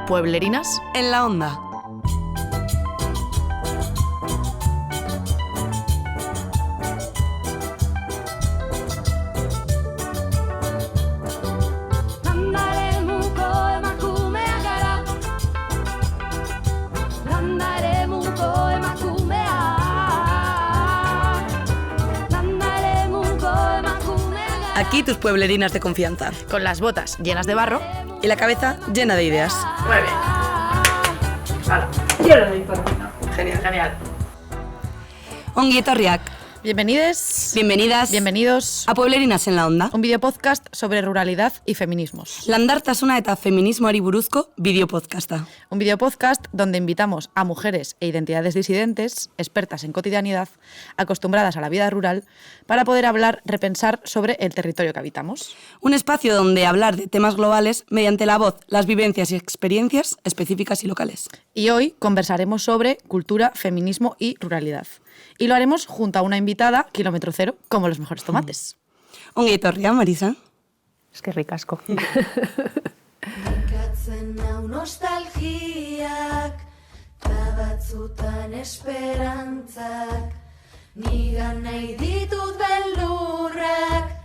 Pueblerinas en la onda. Aquí tus pueblerinas de confianza. con las botas llenas de barro. Y la cabeza llena de ideas. Muy bien. Hala. Yo lo doy por bueno. Genial. Genial. Ongi etorriak. Bienvenides. Bienvenidas. Bienvenidos A Pueblerinas en la onda. un video podcast sobre ruralidad y feminismos. Landartasuna eta feminismoari buruzko bideo podcasta. Un video podcast donde invitamos a mujeres e identidades disidentes, expertas en cotidianidad, acostumbradas a la vida rural, para poder hablar, repensar sobre el territorio que habitamos. Un espacio donde hablar de temas globales mediante la voz, las vivencias y experiencias específicas y locales. Y hoy conversaremos sobre cultura, feminismo y ruralidad. Y lo haremos junto a una invitada, kilómetro cero, como los mejores tomates. Ongi etorria, Marisa. Es que ricasco. Ikatzen nau nostalgiak, ta batzutan esperantzak, nigan nahi ditut beldurrak,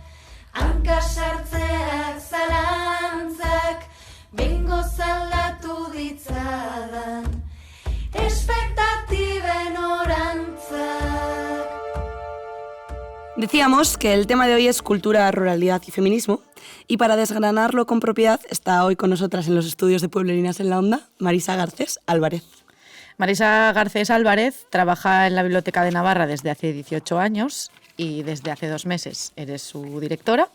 hanka sartzeak zalantzak, bengo zaldatu ditzadan, espektatiben orantzak. Decíamos que el tema de hoy es cultura, ruralidad y feminismo, y para desgranarlo con propiedad está hoy con nosotras en los estudios de Pueblerinas en la Onda, Marisa Garcés Álvarez. Marisa Garcés Álvarez trabaja en la Biblioteca de Navarra desde hace 18 años y desde hace 2 meses eres su directora.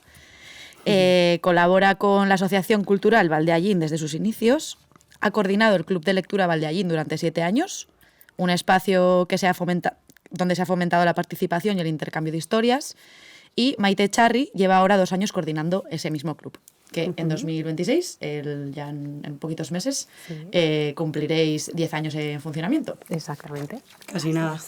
Colabora con la Asociación Cultural Valdeallín desde sus inicios. Ha coordinado el Club de Lectura Valdeallín durante 7 años, un espacio que donde se ha fomentado la participación y el intercambio de historias. Y Maite Echarri lleva ahora 2 años coordinando ese mismo club, que en 2026, ya en poquitos meses, cumpliréis 10 años en funcionamiento. Exactamente. Casi nada.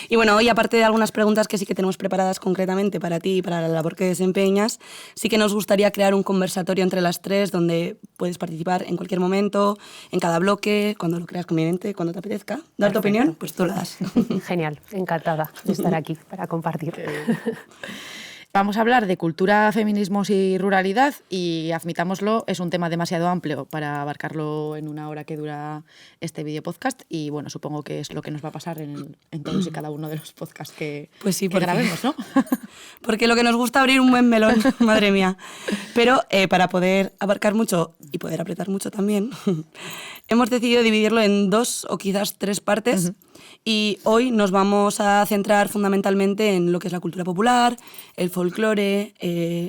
Y bueno, hoy aparte de algunas preguntas que sí que tenemos preparadas concretamente para ti y para la labor que desempeñas, sí que nos gustaría crear un conversatorio entre las tres donde puedes participar en cualquier momento, en cada bloque, cuando lo creas conveniente, cuando te apetezca. Dar tu Perfecto. opinión, pues tú la das. Genial, encantada de estar aquí para compartir. Vamos a hablar de cultura, feminismos y ruralidad y, admitámoslo, es un tema demasiado amplio para abarcarlo en 1 hora que dura este video podcast y, bueno, supongo que es lo que nos va a pasar en todos y cada uno de los podcasts que, Pues sí, que grabemos, ¿no? Porque lo que nos gusta abrir un buen melón, madre mía. Pero para poder abarcar mucho y poder apretar mucho también, hemos decidido dividirlo en 2 o quizás 3 partes. Y hoy nos vamos a centrar fundamentalmente en lo que es la cultura popular, el folclore,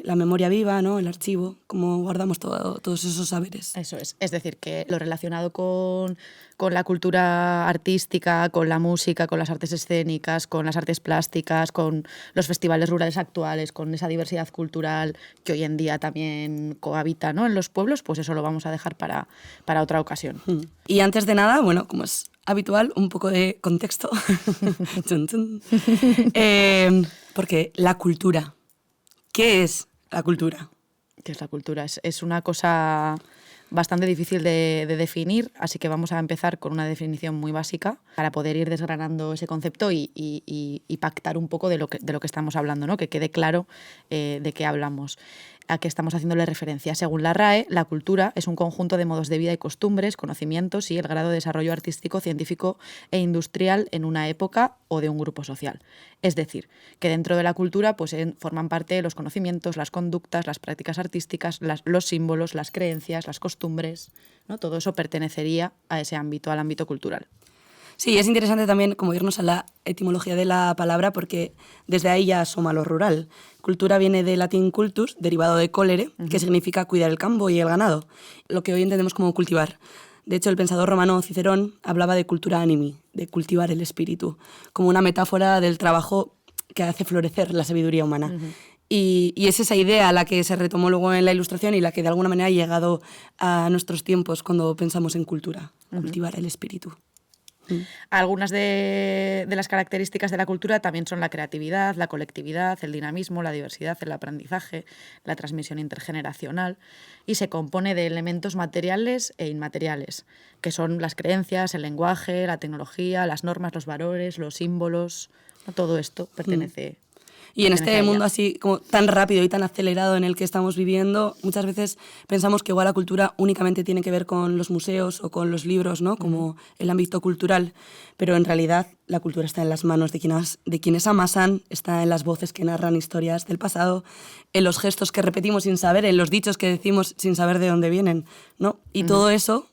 la memoria viva, ¿no? El archivo, cómo guardamos todos esos saberes. Eso es. Es decir, que lo relacionado con la cultura artística, con la música, con las artes escénicas, con las artes plásticas, con los festivales rurales actuales, con esa diversidad cultural que hoy en día también cohabita, ¿no?, en los pueblos, pues eso lo vamos a dejar para otra ocasión. Y antes de nada, bueno, como es habitual, un poco de contexto. Chun, chun. Porque la cultura. ¿Qué es la cultura? ¿Qué es la cultura? Es una cosa bastante difícil de definir, así que vamos a empezar con una definición muy básica para poder ir desgranando ese concepto y pactar un poco de lo que estamos hablando, ¿no? Que quede claro de qué hablamos, a qué estamos haciéndole referencia. Según la RAE, la cultura es un conjunto de modos de vida y costumbres, conocimientos y el grado de desarrollo artístico, científico e industrial en una época o de un grupo social. Es decir, que dentro de la cultura pues, forman parte los conocimientos, las conductas, las prácticas artísticas, los símbolos, las creencias, las costumbres, ¿no? Todo eso pertenecería a ese ámbito, al ámbito cultural. Sí, es interesante también como irnos a la etimología de la palabra porque desde ahí ya asoma lo rural. Cultura viene del latín cultus, derivado de colere, que significa cuidar el campo y el ganado, lo que hoy entendemos como cultivar. De hecho, el pensador romano Cicerón hablaba de cultura animi, de cultivar el espíritu, como una metáfora del trabajo que hace florecer la sabiduría humana. Y es esa idea la que se retomó luego en la Ilustración y la que de alguna manera ha llegado a nuestros tiempos cuando pensamos en cultura, cultivar el espíritu. Algunas de las características de la cultura también son la creatividad, la colectividad, el dinamismo, la diversidad, el aprendizaje, la transmisión intergeneracional, y se compone de elementos materiales e inmateriales, que son las creencias, el lenguaje, la tecnología, las normas, los valores, los símbolos, ¿no? Todo esto pertenece. Y en este a ella. mundo así como tan rápido y tan acelerado en el que estamos viviendo, muchas veces pensamos que igual la cultura únicamente tiene que ver con los museos o con los libros, ¿no? Como el ámbito cultural, pero en realidad la cultura está en las manos de quienes amasan, está en las voces que narran historias del pasado, en los gestos que repetimos sin saber, en los dichos que decimos sin saber de dónde vienen, ¿no? Y todo eso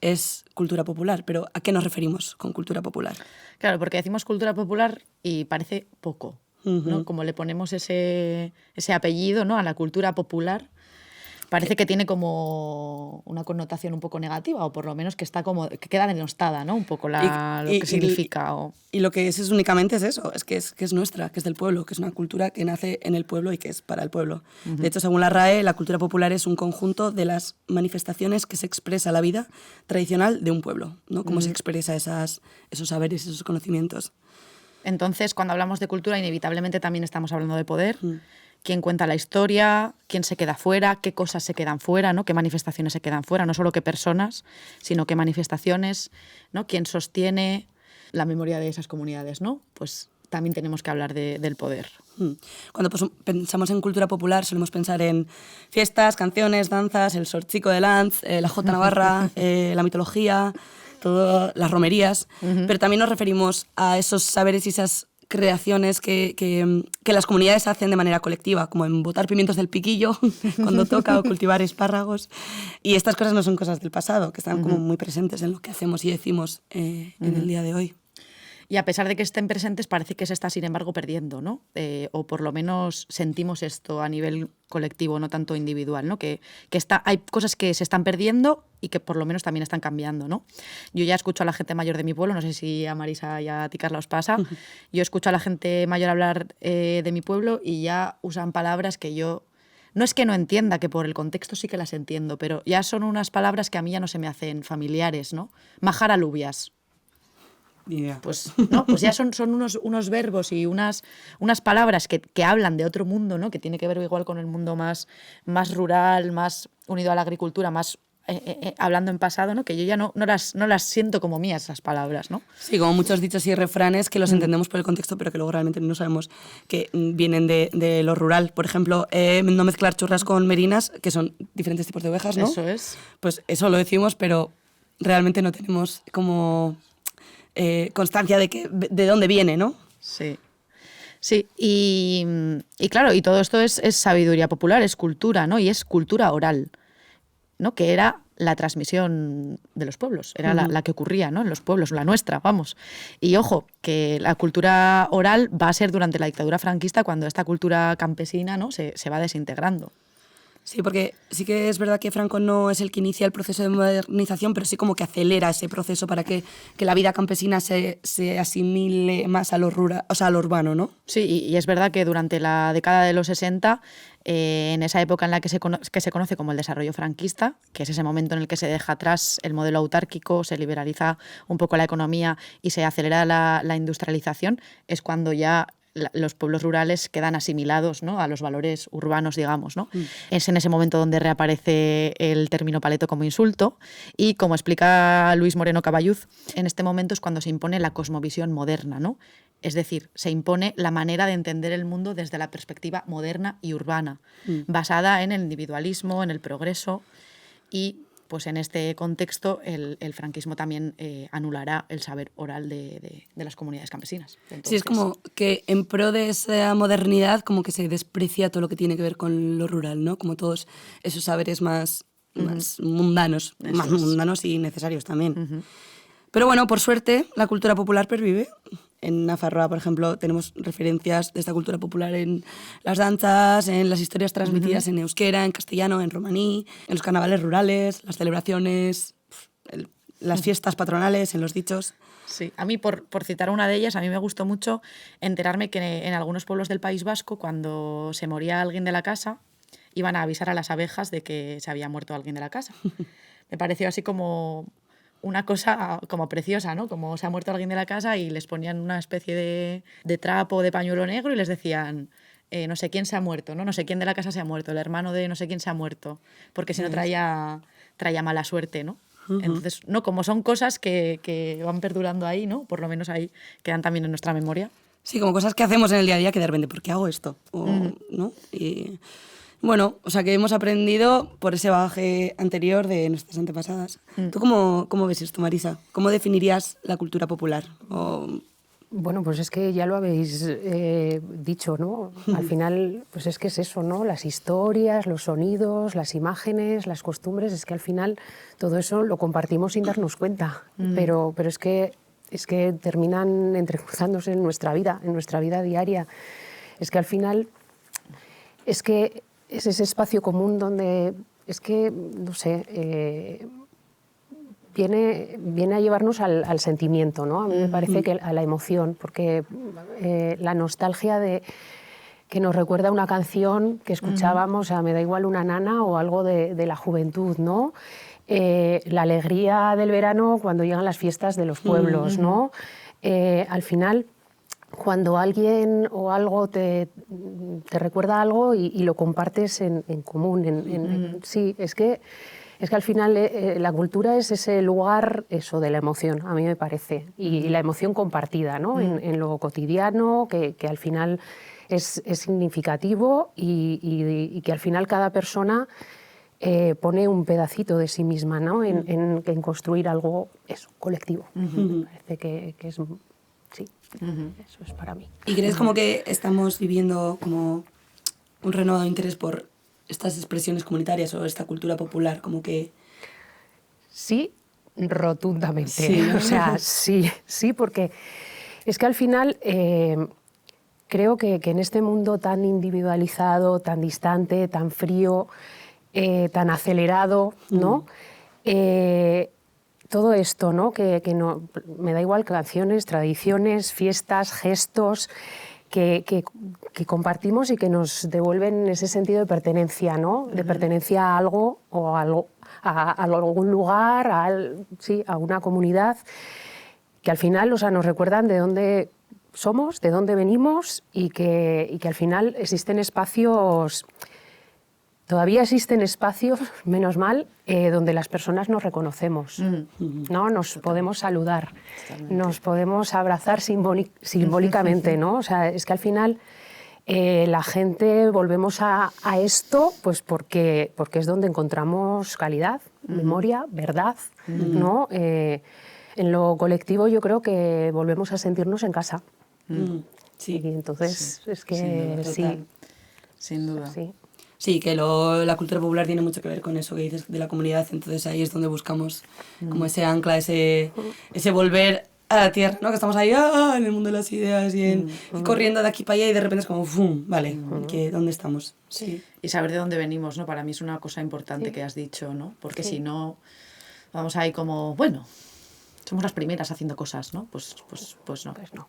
es cultura popular, pero ¿a qué nos referimos con cultura popular? Claro, porque decimos cultura popular y parece poco, ¿no? Como le ponemos ese apellido, ¿no? A la cultura popular, parece que tiene como una connotación un poco negativa, o por lo menos que está como que queda denostada, ¿no? Un poco lo que significa. Y lo que es únicamente es eso, es que es nuestra, que es del pueblo, que es una cultura que nace en el pueblo y que es para el pueblo. De hecho, según la RAE, la cultura popular es un conjunto de las manifestaciones que se expresa la vida tradicional de un pueblo, ¿no? Cómo se expresa esos saberes, esos conocimientos. Entonces, cuando hablamos de cultura, inevitablemente también estamos hablando de poder. Quién cuenta la historia, quién se queda fuera, qué cosas se quedan fuera, ¿no? Qué manifestaciones se quedan fuera, no solo qué personas, sino qué manifestaciones, ¿no? Quién sostiene la memoria de esas comunidades, ¿no? Pues también tenemos que hablar del poder. Cuando pensamos en cultura popular solemos pensar en fiestas, canciones, danzas, el sorchico de Lanz, la jota navarra, la mitología, todas las romerías, pero también nos referimos a esos saberes y esas creaciones que las comunidades hacen de manera colectiva, como en botar pimientos del piquillo cuando toca o cultivar espárragos. Y estas cosas no son cosas del pasado, que están como muy presentes en lo que hacemos y decimos en el día de hoy. Y a pesar de que estén presentes, parece que se está, sin embargo, perdiendo, ¿no? O por lo menos sentimos esto a nivel colectivo, no tanto individual, ¿no? Que hay cosas que se están perdiendo y que por lo menos también están cambiando, ¿no? Yo ya escucho a la gente mayor de mi pueblo, no sé si a Marisa y a ti, Carla, os pasa. Yo escucho a la gente mayor hablar de mi pueblo y ya usan palabras que yo... No es que no entienda, que por el contexto sí que las entiendo, pero ya son unas palabras que a mí ya no se me hacen familiares, ¿no? Majar alubias. Yeah. Pues, no, pues ya son unos verbos y unas palabras que hablan de otro mundo, ¿no? Que tiene que ver igual con el mundo más rural, más unido a la agricultura, más hablando en pasado, ¿no? Que yo ya no las siento como mías, esas palabras, ¿no? Sí, como muchos dichos y refranes que los entendemos por el contexto, pero que luego realmente no sabemos que vienen de lo rural. Por ejemplo, no mezclar churras con merinas, que son diferentes tipos de ovejas, ¿no? Eso es. Pues eso lo decimos, pero realmente no tenemos como... constancia de dónde viene, ¿no? Sí. Sí, y claro, y todo esto es sabiduría popular, es cultura, ¿no? Y es cultura oral, ¿no? Que era la transmisión de los pueblos, era la que ocurría, ¿no? En los pueblos, la nuestra, vamos. Y ojo, que la cultura oral va a ser durante la dictadura franquista cuando esta cultura campesina, ¿no? se va desintegrando. Sí, porque sí que es verdad que Franco no es el que inicia el proceso de modernización, pero sí como que acelera ese proceso para que la vida campesina se asimile más a lo rural, o sea, a lo urbano, ¿no? Sí, y es verdad que durante la década de los 60, en esa época en la que se conoce como el desarrollo franquista, que es ese momento en el que se deja atrás el modelo autárquico, se liberaliza un poco la economía y se acelera la industrialización, es cuando ya los pueblos rurales quedan asimilados, ¿no? A los valores urbanos, digamos, ¿no? Es en ese momento donde reaparece el término paleto como insulto y, como explica Luis Moreno Caballuz, en este momento es cuando se impone la cosmovisión moderna, ¿no? Es decir, se impone la manera de entender el mundo desde la perspectiva moderna y urbana, basada en el individualismo, en el progreso y... Pues en este contexto el franquismo también anulará el saber oral de las comunidades campesinas. Entonces, sí, es como que en pro de esa modernidad como que se desprecia todo lo que tiene que ver con lo rural, ¿no? Como todos esos saberes más mundanos, más mundanos y necesarios también. Pero bueno, por suerte, la cultura popular pervive. En Nafarroa, por ejemplo, tenemos referencias de esta cultura popular en las danzas, en las historias transmitidas en euskera, en castellano, en romaní, en los carnavales rurales, las celebraciones, las fiestas patronales, en los dichos. Sí, a mí, por citar una de ellas, a mí me gustó mucho enterarme que en algunos pueblos del País Vasco, cuando se moría alguien de la casa, iban a avisar a las abejas de que se había muerto alguien de la casa. Me pareció así como una cosa como preciosa, ¿no? Como se ha muerto alguien de la casa y les ponían una especie de trapo, de pañuelo negro y les decían, no sé quién se ha muerto, ¿no? No sé quién de la casa se ha muerto, el hermano de no sé quién se ha muerto, porque si no traía mala suerte, ¿no? Entonces, no, como son cosas que van perdurando ahí, ¿no? Por lo menos ahí quedan también en nuestra memoria. Sí, como cosas que hacemos en el día a día que de repente, ¿por qué hago esto? ¿No? Y bueno, o sea que hemos aprendido por ese bagaje anterior de nuestras antepasadas. ¿Tú cómo ves esto, Marisa? ¿Cómo definirías la cultura popular? Bueno, pues es que ya lo habéis dicho, ¿no? Al final, pues es que es eso, ¿no? Las historias, los sonidos, las imágenes, las costumbres, es que al final todo eso lo compartimos sin darnos cuenta. Pero es que terminan entrecruzándose en nuestra vida diaria. Es que al final es que es ese espacio común donde es que, no sé, viene a llevarnos al sentimiento, ¿no? A mí me parece que a la emoción, porque la nostalgia que nos recuerda una canción que escuchábamos, o sea, me da igual una nana o algo de la juventud, ¿no? La alegría del verano cuando llegan las fiestas de los pueblos, ¿no? Al final, cuando alguien o algo te recuerda algo y lo compartes en común, sí, es que al final la cultura es ese lugar eso, de la emoción, a mí me parece, y la emoción compartida, ¿no? En lo cotidiano, que al final es significativo y que al final cada persona pone un pedacito de sí misma, ¿no? en construir algo eso, colectivo. Me parece que es... Sí, eso es para mí. ¿Y crees como que estamos viviendo como un renovado interés por estas expresiones comunitarias o esta cultura popular, como que...? Sí, rotundamente. Sí, ¿no? O sea, sí, porque es que al final creo que en este mundo tan individualizado, tan distante, tan frío, tan acelerado, ¿no? Todo esto, ¿no? Que no, me da igual, canciones, tradiciones, fiestas, gestos, que compartimos y que nos devuelven ese sentido de pertenencia, ¿no? De pertenencia a algo o a algún lugar, a una comunidad, que al final, o sea, nos recuerdan de dónde somos, de dónde venimos y que al final existen espacios... Todavía existen espacios, menos mal, donde las personas nos reconocemos, ¿no? Nos podemos saludar, nos podemos abrazar simbólicamente, ¿no? O sea, es que al final la gente volvemos a esto pues porque es donde encontramos calidad, memoria, verdad, ¿no? En lo colectivo yo creo que volvemos a sentirnos en casa. Sí. Y entonces es que sí. Sin duda. Sí. Sí, que la cultura popular tiene mucho que ver con eso que dices de la comunidad, entonces ahí es donde buscamos como ese ancla, ese volver a la tierra, ¿no? Que estamos ahí en el mundo de las ideas y corriendo de aquí para allá y de repente es como, ¡fum! Vale, ¿dónde estamos? Sí. Y saber de dónde venimos, ¿no? Para mí es una cosa importante que has dicho, ¿no? Porque si no, vamos ahí como, bueno, somos las primeras haciendo cosas, ¿no? Pues no. Pues no.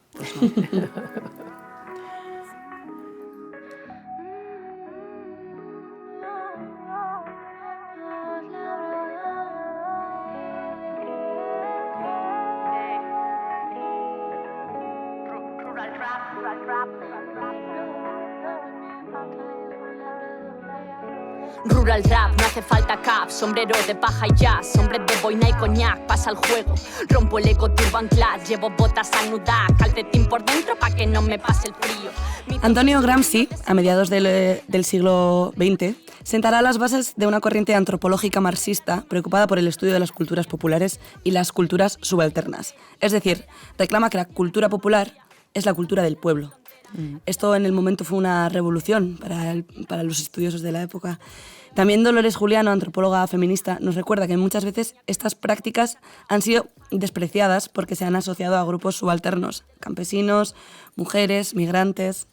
Rural rap, no hace falta cap, sombreros de paja y jazz, hombres de boina y coñac, pasa el juego, rompo el eco de Urban Class, llevo botas anudadas, calcetín por dentro pa' que no me pase el frío. Antonio Gramsci, a mediados del siglo XX, sentará las bases de una corriente antropológica marxista preocupada por el estudio de las culturas populares y las culturas subalternas. Es decir, reclama que la cultura popular es la cultura del pueblo. Esto en el momento fue una revolución para los estudiosos de la época. También Dolores Juliano, antropóloga feminista, nos recuerda que muchas veces estas prácticas han sido despreciadas porque se han asociado a grupos subalternos, campesinos, mujeres, migrantes.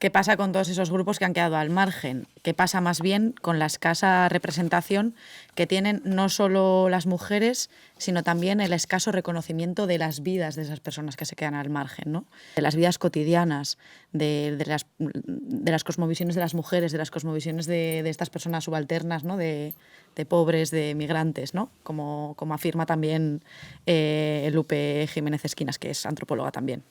¿Qué pasa con todos esos grupos que han quedado al margen? ¿Qué pasa más bien con la escasa representación que tienen no solo las mujeres, sino también el escaso reconocimiento de las vidas de esas personas que se quedan al margen, ¿no? De las vidas cotidianas, de las cosmovisiones de las mujeres, de las cosmovisiones de estas personas subalternas, ¿no? De pobres, de migrantes, ¿no? Como afirma también Lupe Jiménez Esquinas, que es antropóloga también.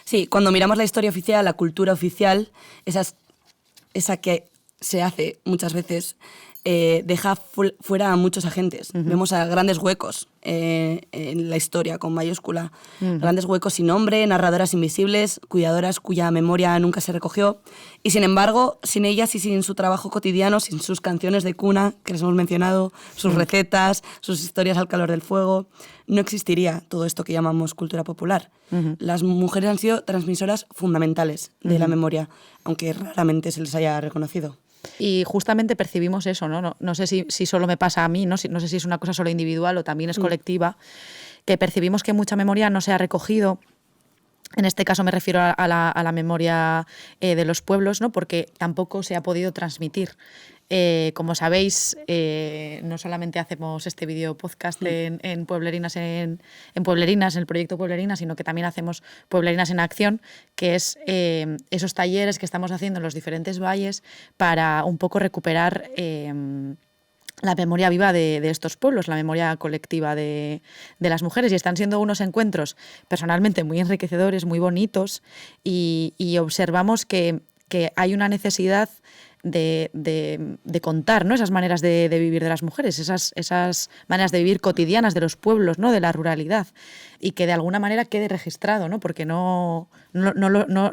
Sí, cuando miramos la historia oficial, la cultura oficial, esa que se hace muchas veces, deja fuera a muchos agentes. Vemos a grandes huecos en la historia, con mayúscula. Grandes huecos sin nombre, narradoras invisibles, cuidadoras cuya memoria nunca se recogió. Y sin embargo, sin ellas y sin su trabajo cotidiano, sin sus canciones de cuna, que les hemos mencionado, sus recetas, sus historias al calor del fuego, no existiría todo esto que llamamos cultura popular. Las mujeres han sido transmisoras fundamentales de la memoria, aunque raramente se les haya reconocido. Y justamente percibimos eso, ¿no? No sé si solo me pasa a mí, no sé si es una cosa solo individual o también es colectiva, que percibimos que mucha memoria no se ha recogido. En este caso me refiero a la memoria de los pueblos, ¿no? Porque tampoco se ha podido transmitir. Como sabéis, no solamente hacemos este video podcast en Pueblerinas, en Pueblerinas, en el proyecto Pueblerinas, sino que también hacemos Pueblerinas en Acción, que es esos talleres que estamos haciendo en los diferentes valles para un poco recuperar la memoria viva de estos pueblos, la memoria colectiva de las mujeres. Y están siendo unos encuentros personalmente muy enriquecedores, muy bonitos, y observamos que hay una necesidad de contar, ¿no? Esas maneras de vivir de las mujeres, esas maneras de vivir cotidianas de los pueblos, ¿no? De la ruralidad, y que de alguna manera quede registrado, ¿no? Porque no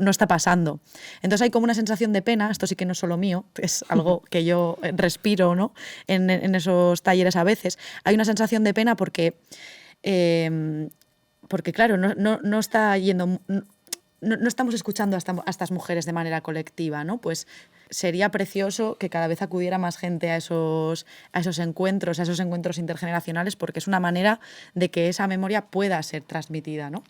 está pasando. Entonces hay como una sensación de pena, esto sí que no es solo mío, es algo que yo respiro, ¿no? en esos talleres a veces. Hay una sensación de pena porque claro, no está yendo... No estamos escuchando a estas mujeres de manera colectiva, ¿no? Pues sería precioso que cada vez acudiera más gente a esos encuentros intergeneracionales, porque es una manera de que esa memoria pueda ser transmitida, ¿no?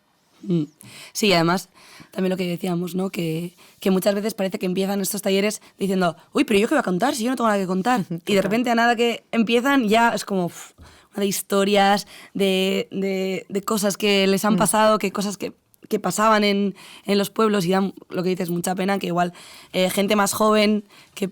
Sí, además, también lo que decíamos, ¿no? Que muchas veces parece que empiezan estos talleres diciendo, uy, pero ¿yo qué voy a contar si yo no tengo nada que contar? Y de repente a nada que empiezan ya es como una de historias, de cosas que les han pasado, cosas que pasaban en los pueblos, y dan, lo que dices, mucha pena que igual gente más joven que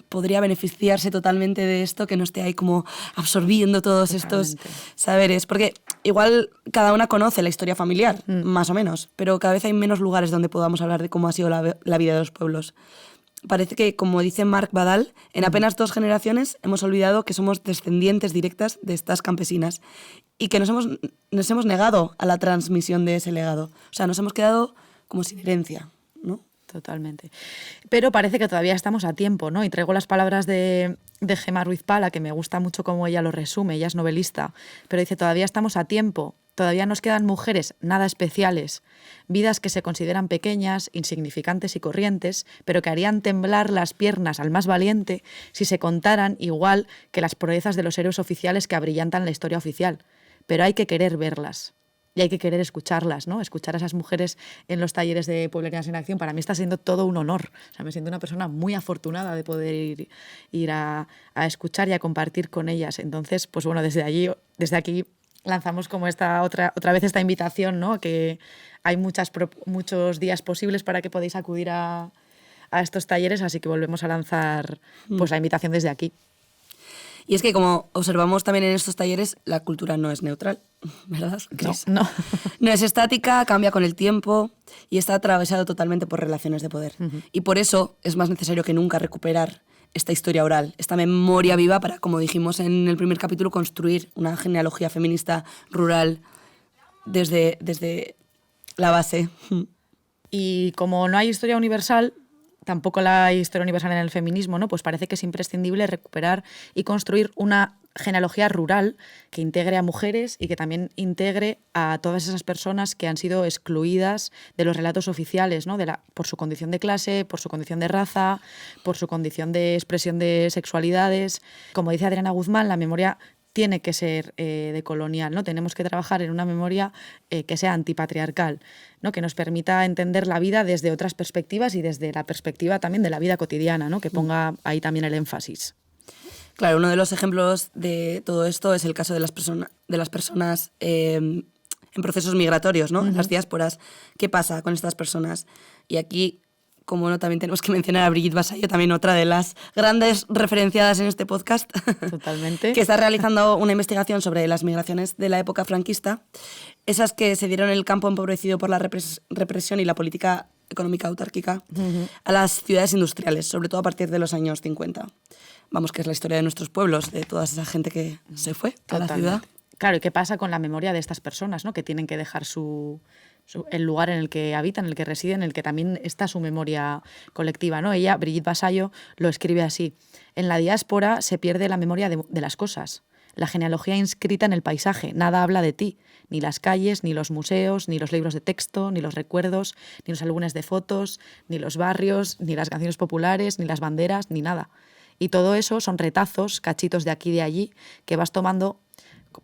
podría beneficiarse totalmente de esto, que no esté ahí como absorbiendo todos estos saberes. Porque igual cada una conoce la historia familiar, más o menos, pero cada vez hay menos lugares donde podamos hablar de cómo ha sido la vida de los pueblos. Parece que, como dice Marc Badal, en apenas 2 generaciones hemos olvidado que somos descendientes directas de estas campesinas y que nos hemos negado a la transmisión de ese legado. O sea, nos hemos quedado como sin herencia, ¿no? Totalmente. Pero parece que todavía estamos a tiempo, ¿no? Y traigo las palabras de Gemma Ruiz Pala, que me gusta mucho cómo ella lo resume, ella es novelista, pero dice, todavía estamos a tiempo, todavía nos quedan mujeres nada especiales, vidas que se consideran pequeñas, insignificantes y corrientes, pero que harían temblar las piernas al más valiente si se contaran igual que las proezas de los héroes oficiales que abrillantan la historia oficial. Pero hay que querer verlas. Y hay que querer escucharlas, ¿no? Escuchar a esas mujeres en los talleres de Pueblerinas en Acción, para mí está siendo todo un honor. O sea, me siento una persona muy afortunada de poder ir a escuchar y a compartir con ellas. Entonces, pues bueno, desde aquí lanzamos como otra vez esta invitación, ¿no? Que hay muchos días posibles para que podáis acudir a estos talleres, así que volvemos a lanzar pues la invitación desde aquí. Y es que, como observamos también en estos talleres, la cultura no es neutral, ¿verdad? No. No es estática, cambia con el tiempo y está atravesado totalmente por relaciones de poder. Y por eso es más necesario que nunca recuperar esta historia oral, esta memoria viva para, como dijimos en el primer capítulo, construir una genealogía feminista rural desde la base. Y como no hay historia universal, tampoco la historia universal en el feminismo, ¿no? Pues parece que es imprescindible recuperar y construir una genealogía rural que integre a mujeres y que también integre a todas esas personas que han sido excluidas de los relatos oficiales, ¿no? Por su condición de clase, por su condición de raza, por su condición de expresión de sexualidades. Como dice Adriana Guzmán, la memoria tiene que ser decolonial, ¿no? Tenemos que trabajar en una memoria que sea antipatriarcal, ¿no? Que nos permita entender la vida desde otras perspectivas y desde la perspectiva también de la vida cotidiana, ¿no? Que ponga ahí también el énfasis. Claro, uno de los ejemplos de todo esto es el caso de las personas en procesos migratorios, ¿no? Las diásporas. ¿Qué pasa con estas personas? Y aquí, como no, también tenemos que mencionar a Brigitte Vasallo, también otra de las grandes referenciadas en este podcast. Totalmente. Que está realizando una investigación sobre las migraciones de la época franquista, esas que se dieron en el campo empobrecido por la represión y la política económica autárquica, a las ciudades industriales, sobre todo a partir de los años 50. Vamos, que es la historia de nuestros pueblos, de toda esa gente que se fue a la ciudad. Claro, ¿y qué pasa con la memoria de estas personas, ¿no? Que tienen que dejar el lugar en el que habitan, en el que residen, en el que también está su memoria colectiva, ¿no? Ella, Brigitte Vasallo, lo escribe así: en la diáspora se pierde la memoria de las cosas, la genealogía inscrita en el paisaje, nada habla de ti, ni las calles, ni los museos, ni los libros de texto, ni los recuerdos, ni los álbumes de fotos, ni los barrios, ni las canciones populares, ni las banderas, ni nada. Y todo eso son retazos, cachitos de aquí y de allí, que vas tomando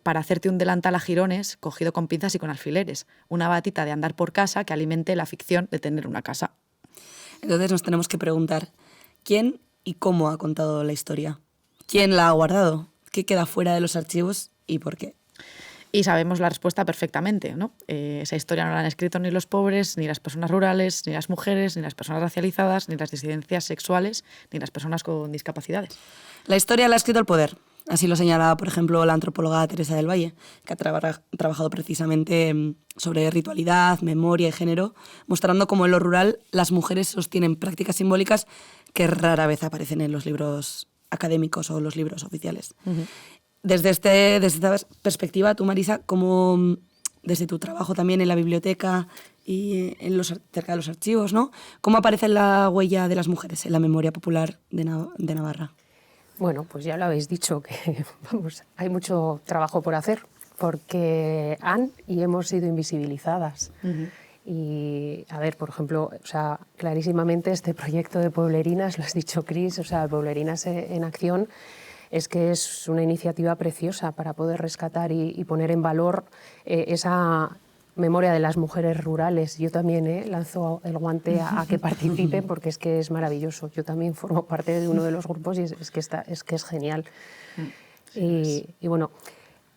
para hacerte un delantal a jirones, cogido con pinzas y con alfileres. Una batita de andar por casa que alimente la ficción de tener una casa. Entonces nos tenemos que preguntar, ¿quién y cómo ha contado la historia? ¿Quién la ha guardado? ¿Qué queda fuera de los archivos y por qué? Y sabemos la respuesta perfectamente, ¿no? Esa historia no la han escrito ni los pobres, ni las personas rurales, ni las mujeres, ni las personas racializadas, ni las disidencias sexuales, ni las personas con discapacidades. La historia la ha escrito el poder. Así lo señalaba, por ejemplo, la antropóloga Teresa del Valle, que ha trabajado precisamente sobre ritualidad, memoria y género, mostrando cómo en lo rural las mujeres sostienen prácticas simbólicas que rara vez aparecen en los libros académicos o los libros oficiales. Desde esta perspectiva, tú, Marisa, ¿cómo, desde tu trabajo también en la biblioteca y cerca de los archivos, ¿no? ¿Cómo aparece la huella de las mujeres en la memoria popular de Navarra? Bueno, pues ya lo habéis dicho, que vamos, hay mucho trabajo por hacer, porque han y hemos sido invisibilizadas. Y, a ver, por ejemplo, o sea, clarísimamente este proyecto de Pueblerinas, lo has dicho, Cris, o sea, Pueblerinas en Acción, es que es una iniciativa preciosa para poder rescatar y poner en valor esa memoria de las mujeres rurales. Yo también lanzo el guante a que participen, porque es que es maravilloso. Yo también formo parte de uno de los grupos y es que es genial. Y bueno,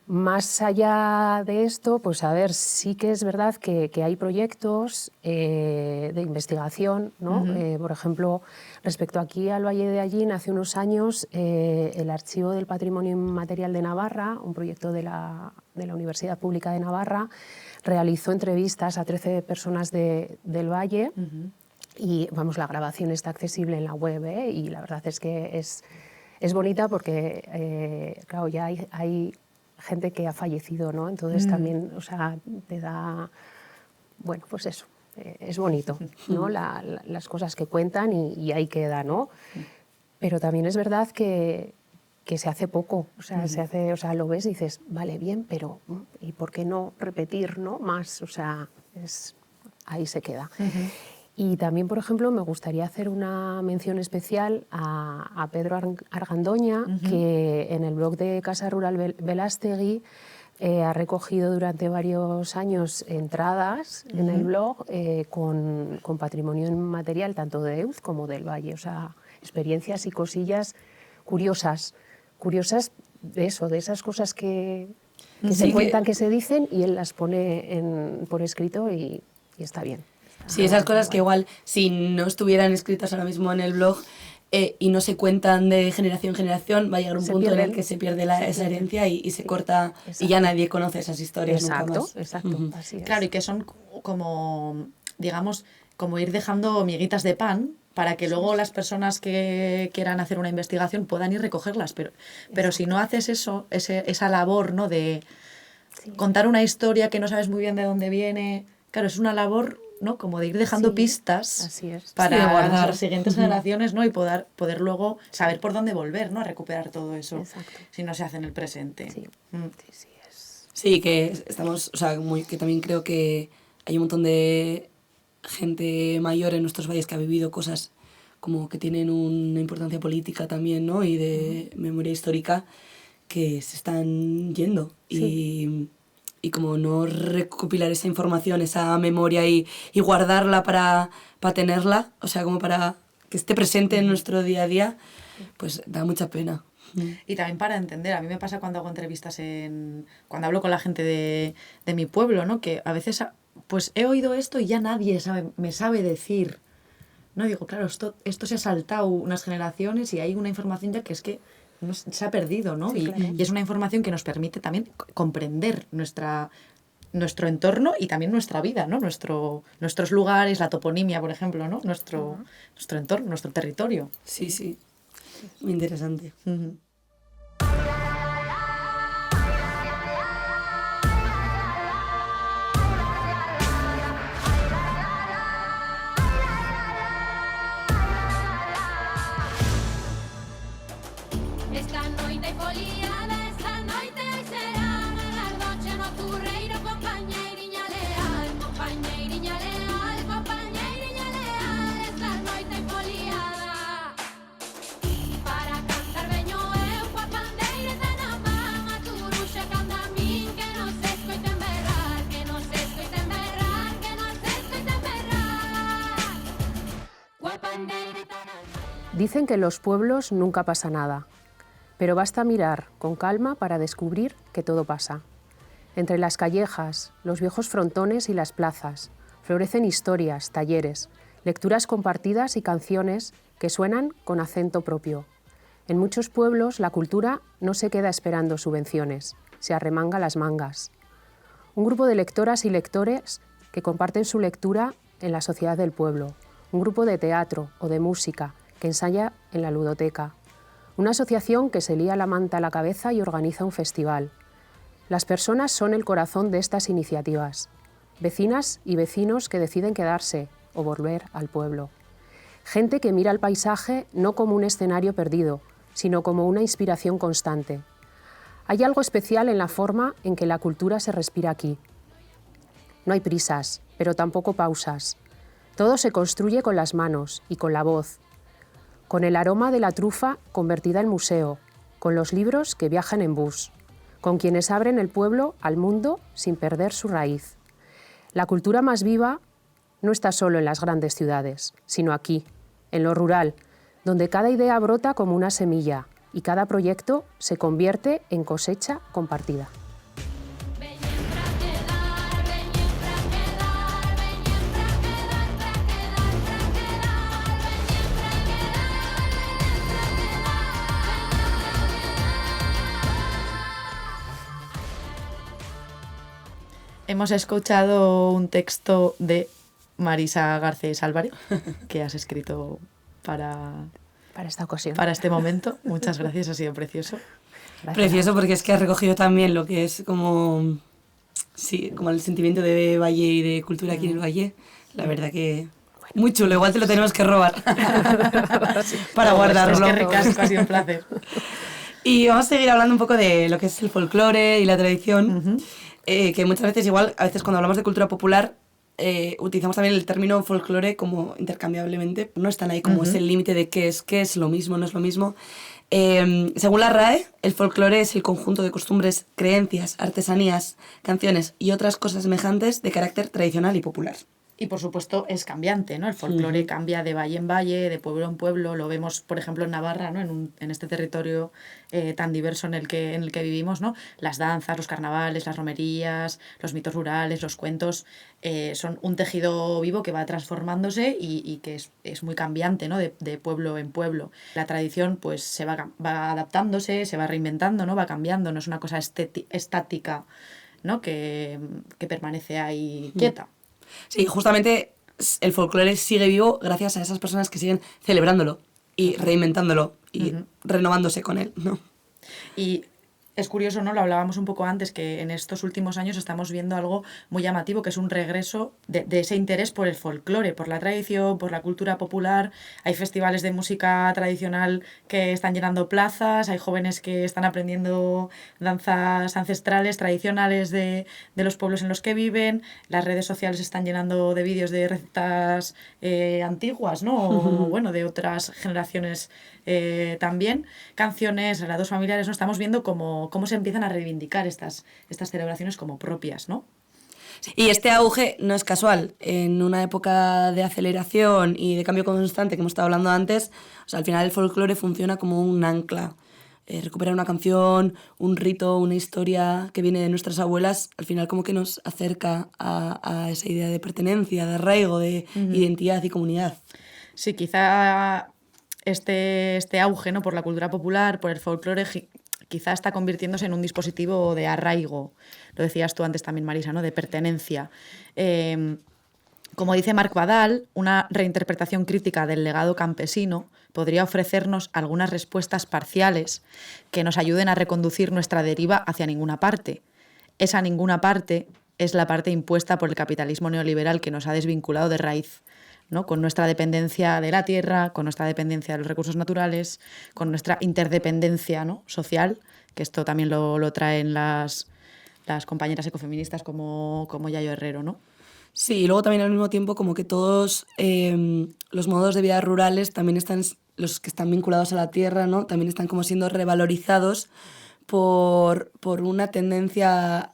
más allá de esto, pues a ver, sí que es verdad que hay proyectos de investigación, ¿no? Por ejemplo, respecto aquí al Valle de Allín, hace unos años el Archivo del Patrimonio Inmaterial de Navarra, un proyecto de la Universidad Pública de Navarra, realizó entrevistas a 13 personas del Valle y, vamos, la grabación está accesible en la web y la verdad es que es bonita porque, claro, ya hay gente que ha fallecido, ¿no? Entonces también, o sea, te da, bueno, pues eso, es bonito, ¿no? Las cosas que cuentan y ahí queda, ¿no? Pero también es verdad que se hace poco, o sea, lo ves y dices, vale, bien, pero ¿y por qué no repetir, ¿no? Más, o sea, ahí se queda. Y también, por ejemplo, me gustaría hacer una mención especial a Pedro Argandoña, que en el blog de Casa Rural Belástegui ha recogido durante varios años entradas en el blog con patrimonio inmaterial, tanto de Euz como del Valle, o sea, experiencias y cosillas curiosas de eso, de esas cosas que se cuentan, que se dicen, y él las pone por escrito y está bien. Sí, esas cosas que igual, si no estuvieran escritas ahora mismo en el blog y no se cuentan de generación en generación, va a llegar un punto en el que se pierde esa herencia y se corta. Exacto. Y ya nadie conoce esas historias nunca más. Exacto, así es. Claro, y que son como, digamos, como ir dejando miguitas de pan para que luego las personas que quieran hacer una investigación puedan ir a recogerlas. Pero si no haces eso, esa labor, ¿no? De contar una historia que no sabes muy bien de dónde viene, claro, es una labor, ¿no? Como de ir dejando pistas para las siguientes generaciones, ¿no? Y poder luego saber por dónde volver, ¿no? A recuperar todo eso. Exacto. Si no se hace en el presente. Sí, que estamos, o sea, que también creo que hay un montón de gente mayor en nuestros valles que ha vivido cosas como que tienen una importancia política también, ¿no? Y de memoria histórica, que se están yendo. Y como no recopilar esa información, esa memoria y guardarla para tenerla, o sea, como para que esté presente en nuestro día a día, pues da mucha pena. Y también para entender, a mí me pasa cuando hago entrevistas, cuando hablo con la gente de mi pueblo, ¿no? Que a veces pues he oído esto y ya nadie me sabe decir. No digo, claro, esto se ha saltado unas generaciones y hay una información ya que es que se ha perdido, ¿no? Sí, claro. Y es una información que nos permite también comprender nuestro entorno y también nuestra vida, ¿no? Nuestros lugares, la toponimia, por ejemplo, ¿no? Nuestro entorno, nuestro territorio. Sí, sí. Muy interesante. Uh-huh. Esta noite foliada, esta noite será a noche nocturreiro, compañeiriña leal, compañeiriña leal, compañeiriña leal. Esta noite foliada, para cantar veño eu coa pandeireta na man, a turuxa canta a min, que non se escoiten berrar, que non se escoiten berrar, que non se escoiten berrar. Coa pandeireta na man. Dicen que en los pueblos nunca pasa nada, pero basta mirar con calma para descubrir que todo pasa. Entre las callejas, los viejos frontones y las plazas, florecen historias, talleres, lecturas compartidas y canciones que suenan con acento propio. En muchos pueblos la cultura no se queda esperando subvenciones, se arremanga las mangas. Un grupo de lectoras y lectores que comparten su lectura en la sociedad del pueblo, un grupo de teatro o de música que ensaya en la ludoteca, una asociación que se lía la manta a la cabeza y organiza un festival. Las personas son el corazón de estas iniciativas, vecinas y vecinos que deciden quedarse o volver al pueblo. Gente que mira el paisaje no como un escenario perdido, sino como una inspiración constante. Hay algo especial en la forma en que la cultura se respira aquí. No hay prisas, pero tampoco pausas. Todo se construye con las manos y con la voz, con el aroma de la trufa convertida en museo, con los libros que viajan en bus, con quienes abren el pueblo al mundo sin perder su raíz. La cultura más viva no está solo en las grandes ciudades, sino aquí, en lo rural, donde cada idea brota como una semilla y cada proyecto se convierte en cosecha compartida. Hemos escuchado un texto de Marisa Garcés Álvarez, que has escrito para esta ocasión. Para este momento. Muchas gracias, ha sido precioso. Gracias. Precioso porque es que has recogido también lo que es como, sí, como el sentimiento de valle y de cultura aquí en el valle. La verdad que muy chulo, igual te lo tenemos que robar para guardarlo. Es que ricasco, ha sido un placer. Y vamos a seguir hablando un poco de lo que es el folclore y la tradición. Uh-huh. Que muchas veces igual, a veces cuando hablamos de cultura popular, utilizamos también el término folclore como intercambiablemente. No están ahí como ese límite de qué es lo mismo, no es lo mismo. Según la RAE, el folclore es el conjunto de costumbres, creencias, artesanías, canciones y otras cosas semejantes de carácter tradicional y popular. Y por supuesto es cambiante, ¿no? El folclore cambia de valle en valle, de pueblo en pueblo. Lo vemos, por ejemplo, en Navarra, ¿no? En este territorio tan diverso en el que vivimos, ¿no? Las danzas, los carnavales, las romerías, los mitos rurales, los cuentos, son un tejido vivo que va transformándose y que es muy cambiante, ¿no? De pueblo en pueblo. La tradición pues se va adaptándose, se va reinventando, ¿no? Va cambiando, no es una cosa estática, ¿no? Que permanece ahí quieta. Sí, justamente el folclore sigue vivo gracias a esas personas que siguen celebrándolo y reinventándolo y renovándose con él, ¿no? Y Es curioso, ¿no? Lo hablábamos un poco antes, que en estos últimos años estamos viendo algo muy llamativo, que es un regreso de ese interés por el folclore, por la tradición, por la cultura popular. Hay festivales de música tradicional que están llenando plazas, hay jóvenes que están aprendiendo danzas ancestrales, tradicionales de los pueblos en los que viven. Las redes sociales están llenando de vídeos de recetas antiguas, ¿no? O, bueno, de otras generaciones también. Canciones, relatos familiares, ¿no? Estamos viendo cómo se empiezan a reivindicar estas celebraciones como propias, ¿no? Y este auge no es casual. En una época de aceleración y de cambio constante que hemos estado hablando antes, o sea, al final el folclore funciona como un ancla. Recuperar una canción, un rito, una historia que viene de nuestras abuelas, al final como que nos acerca a esa idea de pertenencia, de arraigo, de identidad y comunidad. Sí, quizá este auge, ¿no? Por la cultura popular, por el folclore, quizá está convirtiéndose en un dispositivo de arraigo. Lo decías tú antes también, Marisa, ¿no? De pertenencia. Como dice Marc Badal, una reinterpretación crítica del legado campesino podría ofrecernos algunas respuestas parciales que nos ayuden a reconducir nuestra deriva hacia ninguna parte. Esa ninguna parte es la parte impuesta por el capitalismo neoliberal que nos ha desvinculado de raíz, ¿no? Con nuestra dependencia de la tierra, con nuestra dependencia de los recursos naturales, con nuestra interdependencia, ¿no? Social, que esto también lo traen las compañeras ecofeministas como Yayo Herrero, ¿no? Sí, y luego también al mismo tiempo como que todos los modos de vida rurales también están, los que están vinculados a la tierra, ¿no? También están como siendo revalorizados por una tendencia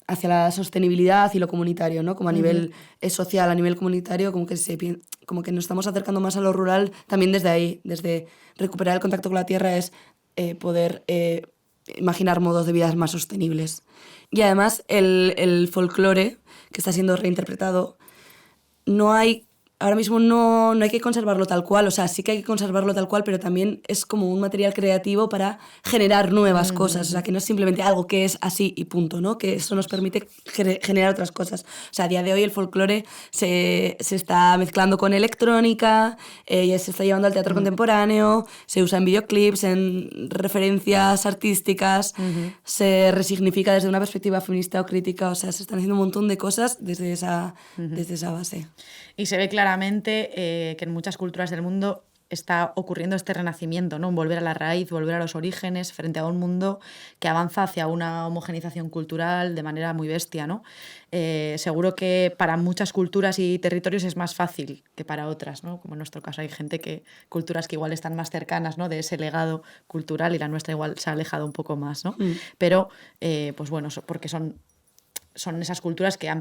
hacia la sostenibilidad y lo comunitario, ¿no? Como a nivel social, a nivel comunitario, como que nos estamos acercando más a lo rural también desde ahí, desde recuperar el contacto con la tierra es poder imaginar modos de vida más sostenibles. Y además el folclore, que está siendo reinterpretado, ahora mismo no hay que conservarlo tal cual, o sea, sí que hay que conservarlo tal cual, pero también es como un material creativo para generar nuevas cosas, o sea, que no es simplemente algo que es así y punto, ¿no? Que eso nos permite generar otras cosas. O sea, a día de hoy el folclore se está mezclando con electrónica, ya se está llevando al teatro contemporáneo, se usa en videoclips, en referencias artísticas, se resignifica desde una perspectiva feminista o crítica, o sea, se están haciendo un montón de cosas desde esa base. Y se ve claramente que en muchas culturas del mundo está ocurriendo este renacimiento, ¿no? Un volver a la raíz, volver a los orígenes frente a un mundo que avanza hacia una homogenización cultural de manera muy bestia, ¿no? Seguro que para muchas culturas y territorios es más fácil que para otras, ¿no? Como en nuestro caso hay culturas que igual están más cercanas, ¿no? De ese legado cultural y la nuestra igual se ha alejado un poco más, ¿no? Pero, pues bueno, porque son esas culturas que han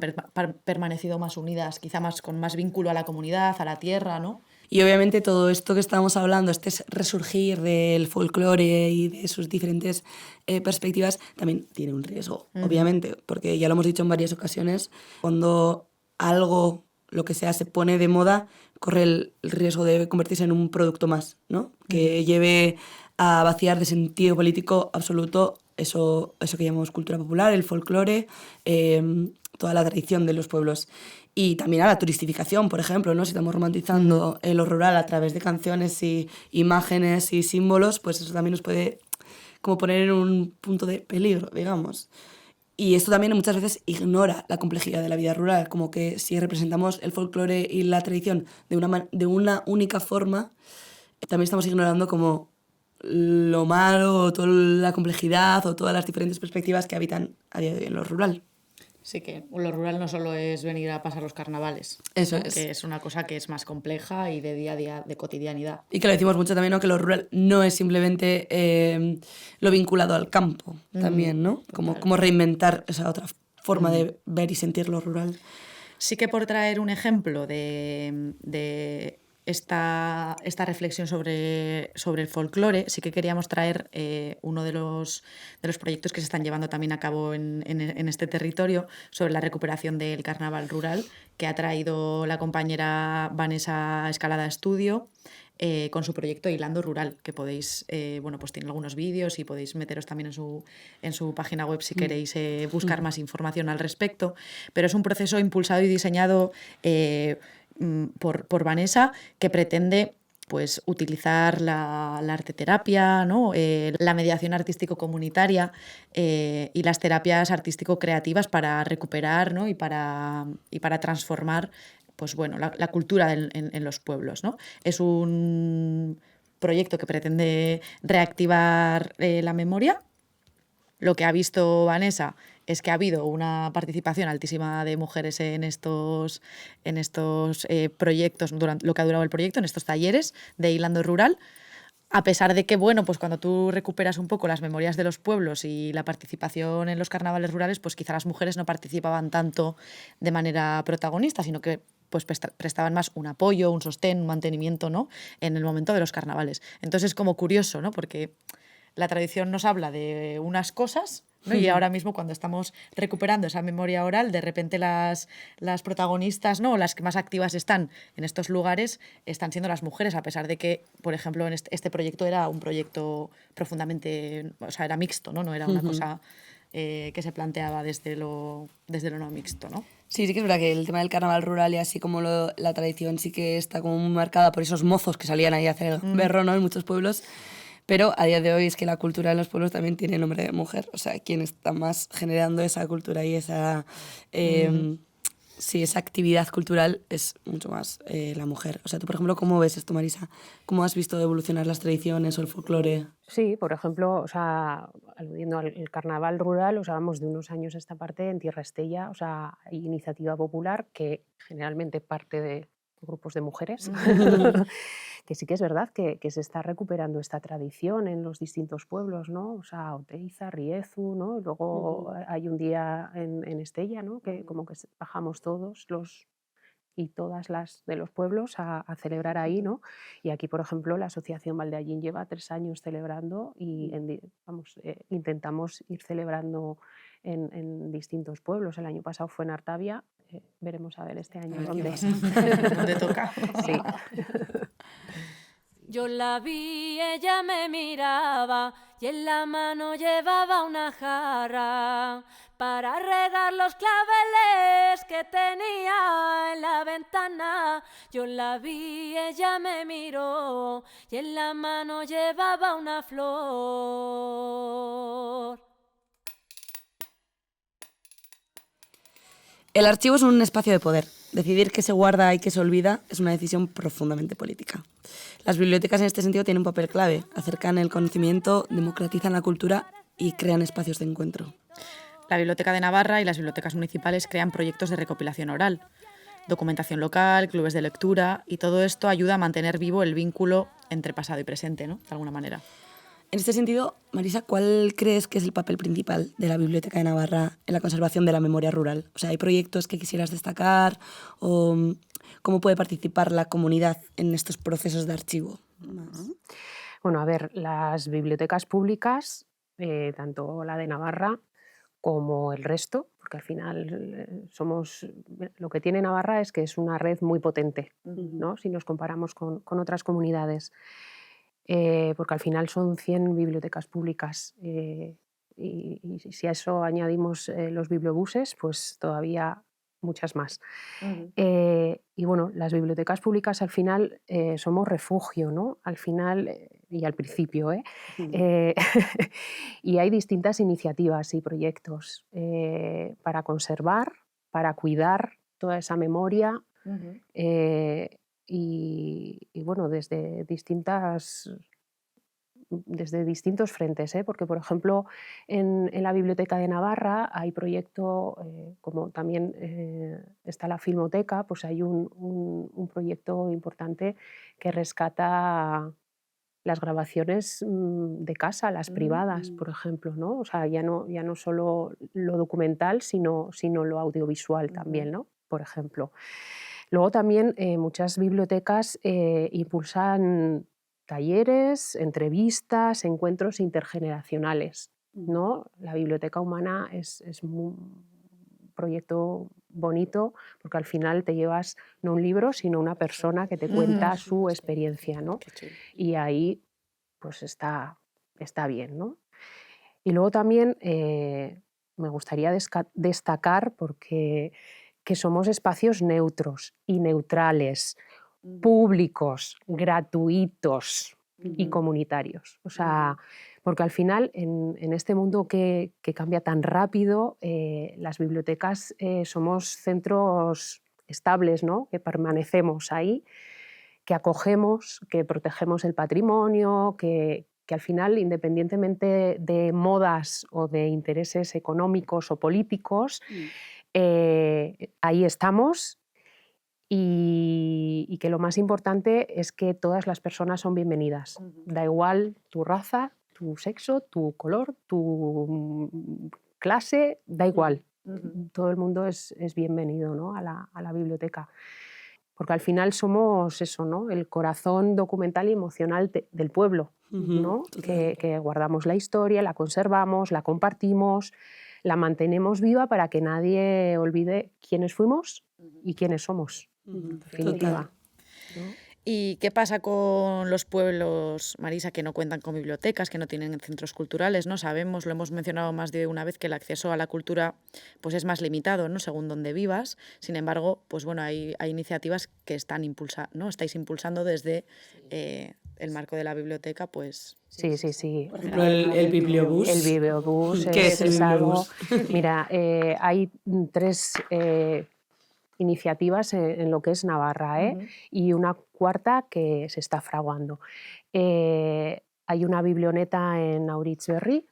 permanecido más unidas, quizá con más vínculo a la comunidad, a la tierra, ¿no? Y obviamente todo esto que estamos hablando, este resurgir del folclore y de sus diferentes perspectivas, también tiene un riesgo, obviamente, porque ya lo hemos dicho en varias ocasiones, cuando algo, lo que sea, se pone de moda, corre el riesgo de convertirse en un producto más, ¿no? Que lleve a vaciar de sentido político absoluto eso que llamamos cultura popular, el folclore, toda la tradición de los pueblos. Y también a la turistificación, por ejemplo, ¿no? Si estamos romantizando lo rural a través de canciones y imágenes y símbolos, pues eso también nos puede como poner en un punto de peligro, digamos. Y esto también muchas veces ignora la complejidad de la vida rural, como que si representamos el folclore y la tradición de una única forma, también estamos ignorando como lo malo, o toda la complejidad o todas las diferentes perspectivas que habitan a día de hoy en lo rural. Sí, que lo rural no solo es venir a pasar los carnavales. Eso ¿no? es. Que es una cosa que es más compleja y de día a día, de cotidianidad. Y que lo decimos mucho también, ¿no? Que lo rural no es simplemente lo vinculado al campo también, ¿no? Como reinventar esa otra forma de ver y sentir lo rural. Sí que por traer un ejemplo de esta reflexión sobre el folclore, sí que queríamos traer uno de los proyectos que se están llevando también a cabo en este territorio sobre la recuperación del carnaval rural, que ha traído la compañera Vanessa Escalada Estudio con su proyecto Hilando Rural, que podéis, pues tiene algunos vídeos y podéis meteros también en su página web si queréis buscar más información al respecto. Pero es un proceso impulsado y diseñado por Vanessa, que pretende pues utilizar la arteterapia, ¿no? La mediación artístico-comunitaria y las terapias artístico-creativas para recuperar, ¿no? y para transformar pues, bueno, la cultura en los pueblos, ¿no? Es un proyecto que pretende reactivar la memoria. Lo que ha visto Vanessa es que ha habido una participación altísima de mujeres en estos proyectos, durante lo que ha durado el proyecto, en estos talleres de hilando rural, a pesar de que, bueno, pues cuando tú recuperas un poco las memorias de los pueblos y la participación en los carnavales rurales, pues quizá las mujeres no participaban tanto de manera protagonista, sino que pues prestaban más un apoyo, un sostén, un mantenimiento, ¿no? En el momento de los carnavales. Entonces es como curioso, ¿no? Porque la tradición nos habla de unas cosas, ¿no? Y ahora mismo cuando estamos recuperando esa memoria oral, de repente las protagonistas, ¿no? O las que más activas están en estos lugares están siendo las mujeres, a pesar de que, por ejemplo, en este proyecto era un proyecto profundamente, o sea, era mixto, ¿no? No era una cosa que se planteaba desde lo no mixto, ¿no? Sí, sí que es verdad que el tema del carnaval rural y así como la tradición sí que está como muy marcada por esos mozos que salían ahí a hacer el berro, ¿no? En muchos pueblos. Pero a día de hoy es que la cultura en los pueblos también tiene nombre de mujer. O sea, quien está más generando esa cultura y esa, sí, esa actividad cultural es mucho más la mujer. O sea, tú, por ejemplo, ¿cómo ves esto, Marisa? ¿Cómo has visto evolucionar las tradiciones o el folclore? Sí, por ejemplo, o sea, aludiendo al carnaval rural, o sea, vamos de unos años a esta parte en Tierra Estella, o sea, hay iniciativa popular que generalmente parte de grupos de mujeres, que sí que es verdad que se está recuperando esta tradición en los distintos pueblos, ¿no? O sea, Oteiza, Riezu, ¿no? Y luego hay un día en Estella, ¿no? Que como que bajamos todos los y todas las de los pueblos a celebrar ahí, ¿no? Y aquí, por ejemplo, la Asociación Valdeallín lleva 3 años celebrando y vamos, intentamos ir celebrando en distintos pueblos. El año pasado fue en Artavia, veremos a ver este año dónde. ¿Dónde toca? Sí. Yo la vi, ella me miraba y en la mano llevaba una jarra para regar los claveles que tenía en la ventana. Yo la vi, ella me miró y en la mano llevaba una flor. El archivo es un espacio de poder. Decidir qué se guarda y qué se olvida es una decisión profundamente política. Las bibliotecas en este sentido tienen un papel clave. Acercan el conocimiento, democratizan la cultura y crean espacios de encuentro. La Biblioteca de Navarra y las bibliotecas municipales crean proyectos de recopilación oral, documentación local, clubes de lectura, y todo esto ayuda a mantener vivo el vínculo entre pasado y presente, ¿no? De alguna manera. En este sentido, Marisa, ¿cuál crees que es el papel principal de la Biblioteca de Navarra en la conservación de la memoria rural? O sea, ¿hay proyectos que quisieras destacar o cómo puede participar la comunidad en estos procesos de archivo? Bueno, a ver, las bibliotecas públicas, tanto la de Navarra como el resto, porque al final lo que tiene Navarra es que es una red muy potente, ¿no? Si nos comparamos con otras comunidades, porque al final son 100 bibliotecas públicas y si a eso añadimos los bibliobuses, pues todavía muchas más. Y bueno, las bibliotecas públicas al final somos refugio, ¿no? Al final y al principio, y hay distintas iniciativas y proyectos para conservar, para cuidar toda esa memoria y bueno, desde distintos frentes, porque por ejemplo en la Biblioteca de Navarra hay proyecto, como también está la Filmoteca, pues hay un proyecto importante que rescata las grabaciones de casa, las privadas, por ejemplo, ¿no? O sea, ya no solo lo documental, sino lo audiovisual también, ¿no? Por ejemplo. Luego también muchas bibliotecas impulsan talleres, entrevistas, encuentros intergeneracionales, ¿no? La biblioteca humana es un proyecto bonito porque al final te llevas no un libro, sino una persona que te cuenta su experiencia, ¿no? Y ahí pues está bien, ¿no? Y luego también me gustaría destacar porque que somos espacios neutros y neutrales. públicos, gratuitos y comunitarios. O sea, porque al final, en este mundo que cambia tan rápido, las bibliotecas somos centros estables, ¿no? Que permanecemos ahí, que acogemos, que protegemos el patrimonio, que al final, independientemente de modas o de intereses económicos o políticos, ahí estamos. Y que lo más importante es que todas las personas son bienvenidas. Da igual tu raza, tu sexo, tu color, tu clase, da igual. Todo el mundo es bienvenido, ¿no? a la biblioteca. Porque al final somos eso, ¿no? El corazón documental y emocional del pueblo, ¿no? Que guardamos la historia, la conservamos, la compartimos, la mantenemos viva para que nadie olvide quiénes fuimos y quiénes somos. En definitiva. ¿Y qué pasa con los pueblos, Marisa, que no cuentan con bibliotecas, que no tienen centros culturales? ¿No? Sabemos, lo hemos mencionado más de una vez, que el acceso a la cultura pues es más limitado, ¿no? Según donde vivas. Sin embargo, pues bueno, hay iniciativas que ¿no? estáis impulsando desde el marco de la biblioteca, pues... Sí. Por ejemplo, el bibliobús. El bibliobús. ¿Qué es el bibliobús? Mira, hay 3... iniciativas en lo que es Navarra, y una cuarta que se está fraguando. Hay una biblioneta en Auritzberri,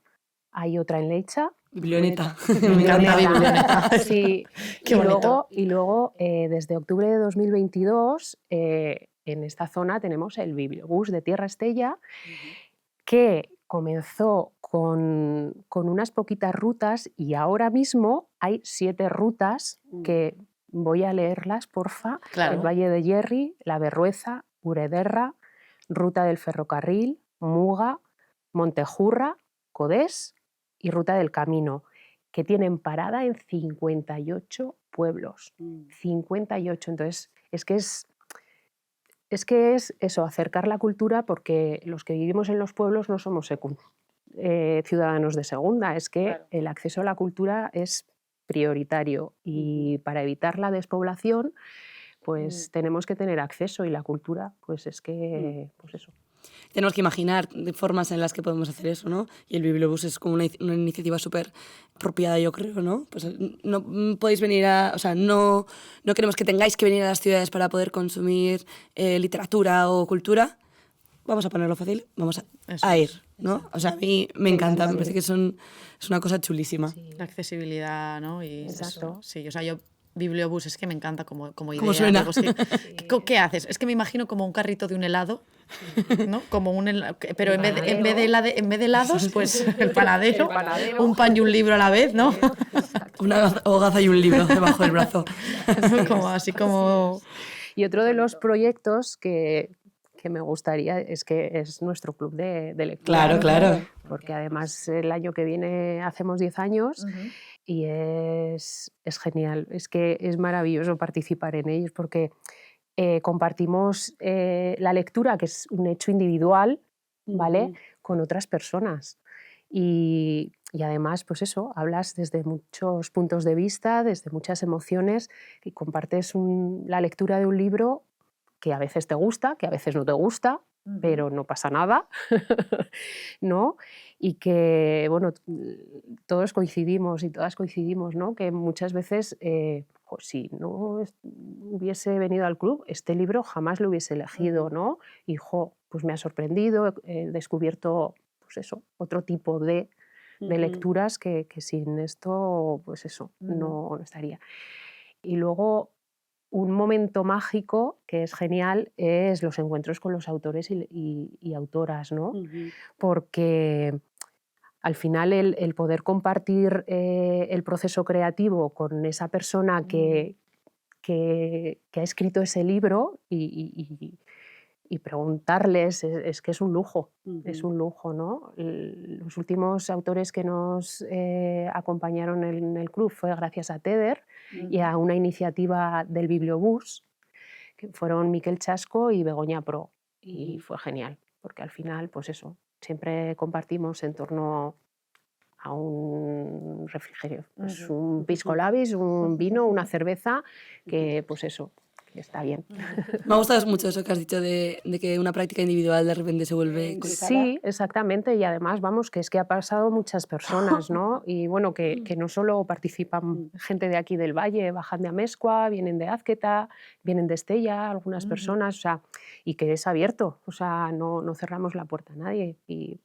hay otra en Leiza. Biblioneta, me encanta biblioneta. Sí. Qué bonito. Y luego desde octubre de 2022, en esta zona tenemos el bibliobús de Tierra Estella, que comenzó con unas poquitas rutas y ahora mismo hay 7 rutas que... Voy a leerlas, porfa. Claro. El Valle de Yerri, La Berrueza, Urederra, Ruta del Ferrocarril, Muga, Montejurra, Codés y Ruta del Camino, que tienen parada en 58 pueblos. 58. Entonces, es que es eso, acercar la cultura, porque los que vivimos en los pueblos no somos ciudadanos de segunda. Es que el acceso a la cultura es prioritario, y para evitar la despoblación pues tenemos que tener acceso, y la cultura pues es que pues eso. Tenemos que imaginar formas en las que podemos hacer eso, ¿no? Y el bibliobús es como una iniciativa súper apropiada, yo creo, ¿no? Pues no podéis venir o sea, no queremos que tengáis que venir a las ciudades para poder consumir literatura o cultura. Vamos a ponerlo fácil, vamos a ir, ¿no? Exacto. O sea, a mí me encanta, me parece que es una cosa chulísima. Sí. La accesibilidad, ¿no? Y exacto. Eso, sí, o sea, yo bibliobús es que me encanta como idea. ¿Cómo suena? Digo, ¿qué haces? Es que me imagino como un carrito de un helado, ¿no? Como pero en vez de helados, pues el panadero, un pan y un libro a la vez, ¿no? Una hogaza y un libro debajo del brazo. Así como... Y otro de los proyectos que me gustaría es que es nuestro club de lectura. Claro. Porque además el año que viene hacemos 10 años y es genial. Es que es maravilloso participar en ellos, porque compartimos la lectura, que es un hecho individual, ¿vale? Con otras personas. Y además, pues eso, hablas desde muchos puntos de vista, desde muchas emociones, y compartes la lectura de un libro que a veces te gusta, que a veces no te gusta, pero no pasa nada, ¿no? Y que, bueno, todos coincidimos y todas coincidimos, ¿no? Que muchas veces, si no hubiese venido al club, este libro jamás lo hubiese elegido, ¿no? Y, pues me ha sorprendido, he descubierto, pues eso, otro tipo de lecturas que sin esto, pues eso, no estaría. Y luego, un momento mágico que es genial es los encuentros con los autores y autoras, ¿no? Porque al final el poder compartir el proceso creativo con esa persona que ha escrito ese libro y preguntarles, es que es un lujo, es un lujo, ¿no? Los últimos autores que nos acompañaron en el club fue gracias a TEDer y a una iniciativa del Bibliobús, que fueron Miquel Chasco y Begoña Pro, y fue genial, porque al final, pues eso, siempre compartimos en torno a un refrigerio, pues un pisco labis, un vino, una cerveza, que pues eso, está bien. Me ha gustado mucho eso que has dicho de que una práctica individual de repente se vuelve colectivo. Sí, exactamente, y además, vamos, que es que ha pasado muchas personas, ¿no? Y bueno, que no solo participan gente de aquí del Valle, bajan de Amezcua, vienen de Azqueta, vienen de Estella, algunas personas, o sea, y que es abierto, o sea, no cerramos la puerta a nadie. Y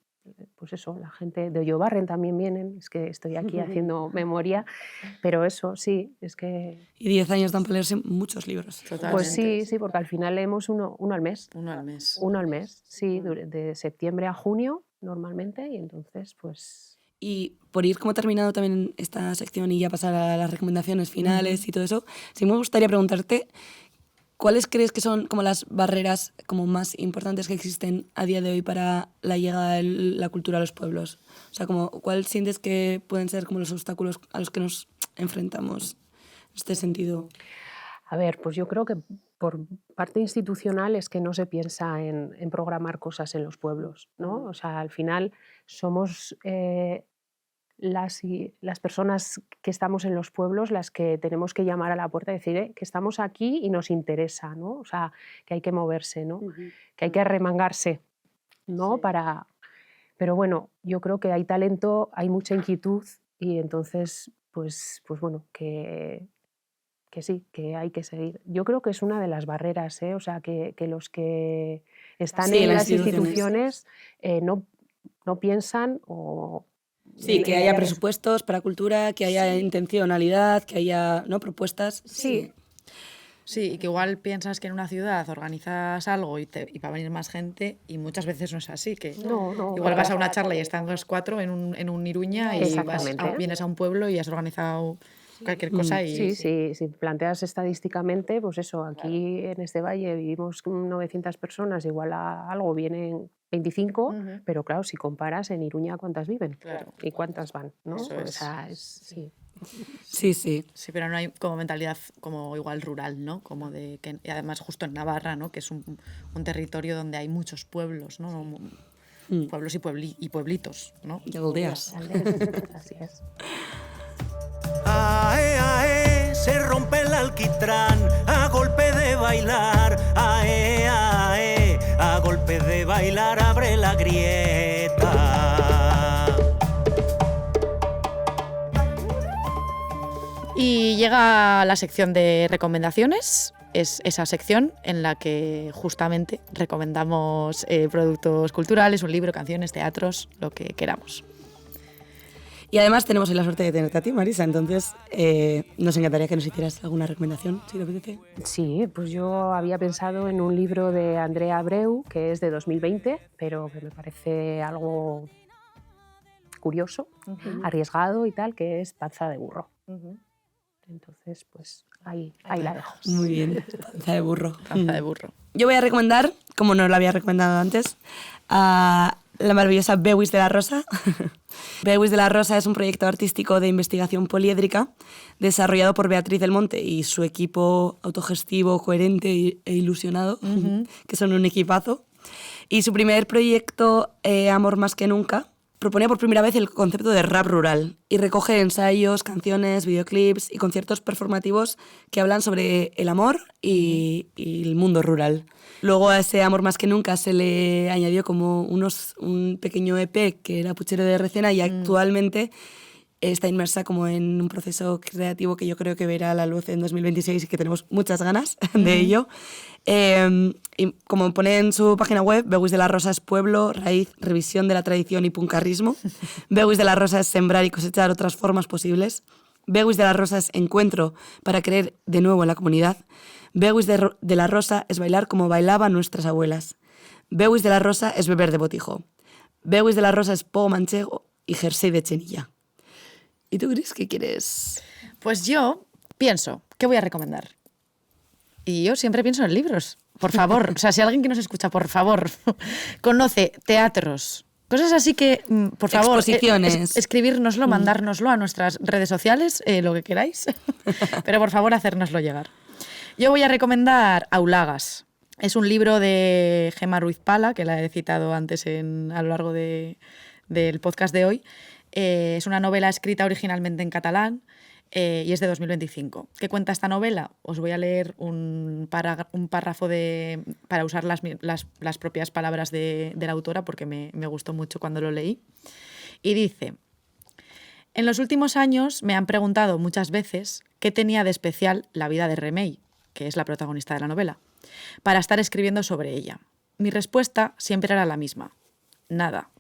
pues eso, la gente de Ollobarren también vienen, es que estoy aquí haciendo memoria, pero eso, sí, es que... Y 10 años dan para leerse muchos libros. Totalmente. Pues sí, sí, porque al final leemos uno al mes. Uno al mes. Uno al mes, sí, de septiembre a junio normalmente, y entonces pues... Y por ir como terminando también esta sección y ya pasar a las recomendaciones finales y todo eso, sí me gustaría preguntarte, ¿cuáles crees que son como las barreras como más importantes que existen a día de hoy para la llegada de la cultura a los pueblos? O sea, como, ¿cuál sientes que pueden ser como los obstáculos a los que nos enfrentamos en este sentido? A ver, pues yo creo que por parte institucional es que no se piensa en programar cosas en los pueblos, ¿no? O sea, al final somos las personas que estamos en los pueblos las que tenemos que llamar a la puerta y decir que estamos aquí y nos interesa, ¿no? O sea, que hay que moverse, ¿no? Que hay que arremangarse, ¿no? Sí. Pero bueno, yo creo que hay talento, hay mucha inquietud y entonces, pues bueno, que sí, que hay que seguir. Yo creo que es una de las barreras, ¿eh? O sea, que los que están Sí, en las las instituciones no piensan o... Sí, que haya presupuestos para cultura, que haya intencionalidad, que haya propuestas. Sí. Sí, y que igual piensas que en una ciudad organizas algo y va a venir más gente y muchas veces no es así, que No, igual vas a una charla y están los 4 en un Iruña y Exactamente. vienes a un pueblo y has organizado cualquier cosa y... Sí, si planteas estadísticamente, pues eso, aquí en este valle vivimos 900 personas, igual a algo vienen 25, pero claro, si comparas en Iruña cuántas viven Claro. y cuántas van, ¿no? Eso O es. sea, sí. Sí, sí. Sí, pero no hay como mentalidad como igual rural, ¿no? Como de que, y además justo en Navarra, ¿no? Que es un territorio donde hay muchos pueblos, ¿no? Pueblos y pueblitos, ¿no? Y aldeas. Así es. Ae, ae, se rompe el alquitrán a golpe de bailar. Ae, ae, a golpe de bailar abre la grieta. Y llega la sección de recomendaciones. Es esa sección en la que justamente recomendamos productos culturales, un libro, canciones, teatros, lo que queramos. Y además tenemos hoy la suerte de tenerte a ti, Marisa, entonces nos encantaría que nos hicieras alguna recomendación, si te apetece. Sí, pues yo había pensado en un libro de Andrea Abreu, que es de 2020, pero que me parece algo curioso, arriesgado y tal, que es Panza de burro. Entonces, pues ahí la dejo. Muy bien, panza de burro. Panza de burro. Yo voy a recomendar, como no lo había recomendado antes, a la maravillosa Bewis de la Rosa. Bewis de la Rosa es un proyecto artístico de investigación poliédrica desarrollado por Beatriz del Monte y su equipo autogestivo, coherente e ilusionado, que son un equipazo. Y su primer proyecto, Amor más que nunca, proponía por primera vez el concepto de rap rural y recoge ensayos, canciones, videoclips y conciertos performativos que hablan sobre el amor y el mundo rural. Luego a ese Amor más que nunca se le añadió como un pequeño EP que era Puchero de Recena y actualmente está inmersa como en un proceso creativo que yo creo que verá la luz en 2026 y que tenemos muchas ganas de ello. Y como pone en su página web, Bewis de la Rosa es pueblo, raíz, revisión de la tradición y puncarrismo. Bewis de la Rosa es sembrar y cosechar otras formas posibles. Bewis de la Rosa es encuentro para creer de nuevo en la comunidad. Bewis de la Rosa es bailar como bailaban nuestras abuelas. Bewis de la Rosa es beber de botijo. Bewis de la Rosa es pogo manchego y jersey de chenilla. ¿Y tú crees que quieres? Pues yo pienso, ¿qué voy a recomendar? Y yo siempre pienso en libros. Por favor, o sea, si alguien que nos escucha, por favor, conoce teatros, cosas así que, por favor, exposiciones, escribírnoslo, mandárnoslo a nuestras redes sociales, lo que queráis, pero por favor, hacérnoslo llegar. Yo voy a recomendar Aulagas. Es un libro de Gemma Ruiz Pala, que la he citado antes a lo largo del podcast de hoy. Es una novela escrita originalmente en catalán. y es de 2025. ¿Qué cuenta esta novela? Os voy a leer un párrafo para usar las propias palabras de la autora, porque me gustó mucho cuando lo leí. Y dice: en los últimos años me han preguntado muchas veces qué tenía de especial la vida de Remei, que es la protagonista de la novela, para estar escribiendo sobre ella. Mi respuesta siempre era la misma: nada.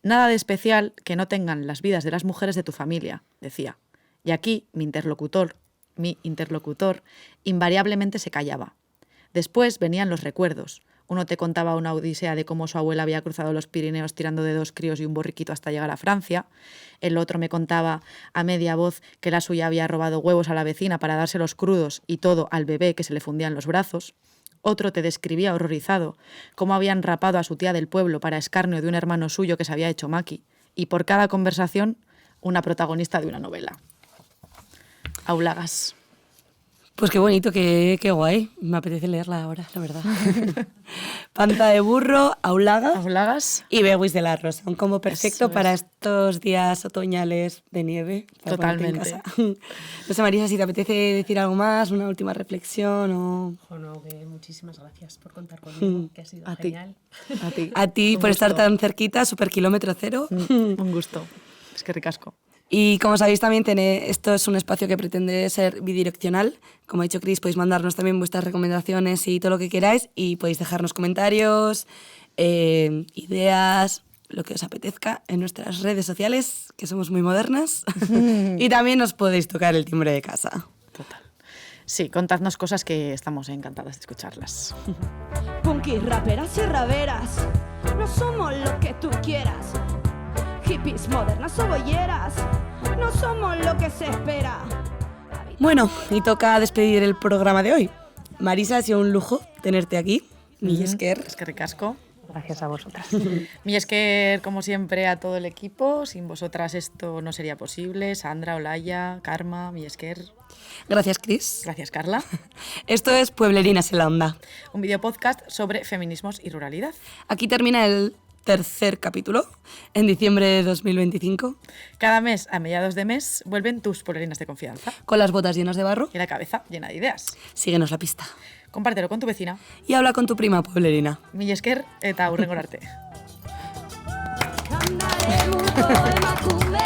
Nada de especial que no tengan las vidas de las mujeres de tu familia, decía. Y aquí mi interlocutor, invariablemente se callaba. Después venían los recuerdos. Uno te contaba una odisea de cómo su abuela había cruzado los Pirineos tirando de 2 críos y un borriquito hasta llegar a Francia. El otro me contaba a media voz que la suya había robado huevos a la vecina para dárselos crudos y todo al bebé que se le fundía en los brazos. Otro te describía horrorizado cómo habían rapado a su tía del pueblo para escarnio de un hermano suyo que se había hecho maqui. Y por cada conversación, una protagonista de una novela. Aulagas. Pues qué bonito, qué guay. Me apetece leerla ahora, la verdad. Panta de burro, Aulagas y Bewis de la Rosa. Un combo perfecto para estos días otoñales de nieve. Totalmente. No sé, Marisa, si te apetece decir algo más, una última reflexión o... Bueno, que muchísimas gracias por contar conmigo, que ha sido genial. A ti por estar tan cerquita, super kilómetro cero. Un gusto. Es que ricasco. Y como sabéis también, esto es un espacio que pretende ser bidireccional. Como ha dicho Cris, podéis mandarnos también vuestras recomendaciones y todo lo que queráis y podéis dejarnos comentarios, ideas, lo que os apetezca en nuestras redes sociales, que somos muy modernas. Y también nos podéis tocar el timbre de casa. Total. Sí, contadnos cosas que estamos encantadas de escucharlas. Punkis, raperas y raveras, no somos lo que tú quieras. Hippies, modernas o bolleras, no somos lo que se espera. Bueno, y toca despedir el programa de hoy. Marisa, ha sido un lujo tenerte aquí. Mila esker. Es que ricasco. Gracias a vosotras. Mila esker, como siempre, a todo el equipo. Sin vosotras esto no sería posible. Sandra, Olaya, Karma, Mila esker. Gracias, Cris. Gracias, Carla. Esto es Pueblerinas en la Onda. Un videopodcast sobre feminismos y ruralidad. Aquí termina el tercer capítulo, en diciembre de 2025. Cada mes, a mediados de mes, vuelven tus pueblerinas de confianza. Con las botas llenas de barro. Y la cabeza llena de ideas. Síguenos la pista. Compártelo con tu vecina. Y habla con tu prima pueblerina. Mila esker eta hurrengora arte. Kandaremu emakume